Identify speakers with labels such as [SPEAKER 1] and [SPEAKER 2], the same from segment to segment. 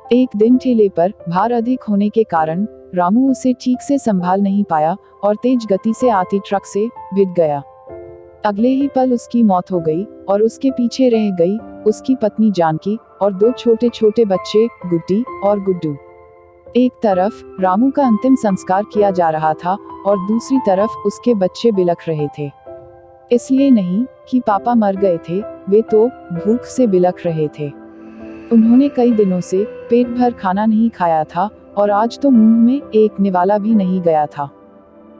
[SPEAKER 1] एक दिन ठेले पर भार अधिक होने के कारण रामू उसे ठीक से संभाल नहीं पाया और तेज गति से आती ट्रक से भिड़ गया। अगले ही पल उसकी मौत हो गई और उसके पीछे रह गई उसकी पत्नी जानकी और दो छोटे छोटे बच्चे गुड्डी और गुड्डू। एक तरफ रामू का अंतिम संस्कार किया जा रहा था और दूसरी तरफ उसके बच्चे बिलख रहे थे। इसलिए नहीं कि पापा मर गए थे, वे तो भूख से बिलख रहे थे। उन्होंने कई दिनों से पेट भर खाना नहीं खाया था और आज तो मुंह में एक निवाला भी नहीं गया था।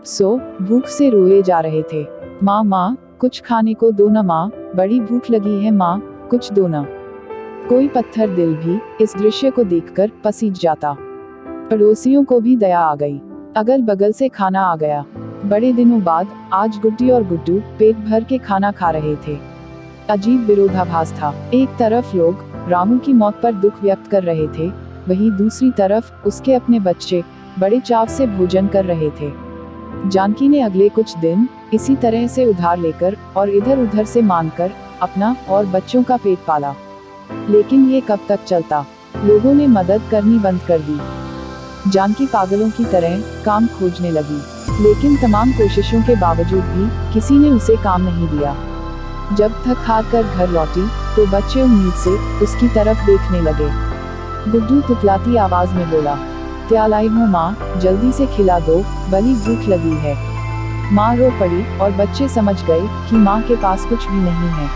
[SPEAKER 1] सो भूख से रोए जा रहे थे। माँ माँ कुछ खाने को दो ना माँ, बड़ी भूख लगी है माँ, कुछ दो ना। कोई पत्थर दिल भी इस दृश्य को देखकर पसीज जाता। पड़ोसियों को भी दया आ गई, अगल बगल से खाना आ गया। बड़े दिनों बाद आज गुड्डी और गुड्डू पेट भर के खाना खा रहे थे। अजीब विरोधाभास था। एक तरफ लोग रामू की मौत पर दुख व्यक्त कर रहे थे, वहीं दूसरी तरफ उसके अपने बच्चे बड़े चाव से भोजन कर रहे थे। जानकी ने अगले कुछ दिन इसी तरह से उधार लेकर और इधर उधर से मांगकर अपना और बच्चों का पेट पाला। लेकिन ये कब तक चलता? लोगों ने मदद करनी बंद कर दी। जानकी पागलों की तरह काम खोजने लगी, लेकिन तमाम कोशिशों के बावजूद भी किसी ने उसे काम नहीं दिया। जब थक हार कर घर लौटी तो बच्चे उम्मीद से उसकी तरफ देखने लगे। गुड्डू तुतलाती आवाज में बोला, क्या लाई हो माँ, जल्दी से खिला दो, बड़ी भूख लगी है। माँ रो पड़ी और बच्चे समझ गए कि माँ के पास कुछ भी नहीं है।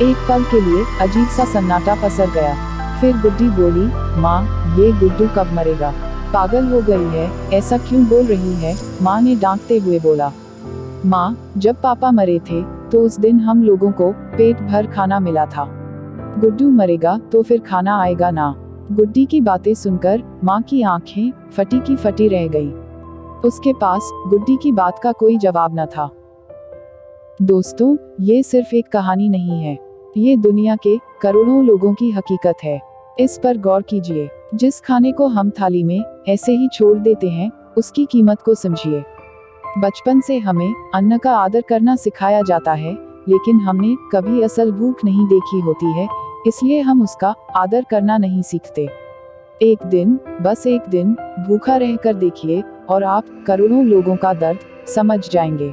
[SPEAKER 1] एक पल के लिए अजीब सा सन्नाटा पसर गया। फिर गुड्डी बोली, माँ ये गुड्डू कब मरेगा? पागल हो गई है, ऐसा क्यों बोल रही है? माँ ने डांटते हुए बोला, माँ जब पापा मरे थे तो उस दिन हम लोगों को पेट भर खाना मिला था। गुड्डू मरेगा तो फिर खाना आएगा ना। गुड्डी की बातें सुनकर माँ की आंखें फटी की फटी रह गई। उसके पास गुड्डी की बात का कोई जवाब न था। दोस्तों, ये सिर्फ एक कहानी नहीं है, ये दुनिया के करोड़ों लोगों की हकीकत है। इस पर गौर कीजिए। जिस खाने को हम थाली में ऐसे ही छोड़ देते हैं, उसकी कीमत को समझिए। बचपन से हमें अन्न का आदर करना सिखाया जाता है, लेकिन हमने कभी असल भूख नहीं देखी होती है, इसलिए हम उसका आदर करना नहीं सीखते। एक दिन, बस एक दिन भूखा रहकर देखिए और आप करोड़ों लोगों का दर्द समझ जाएंगे।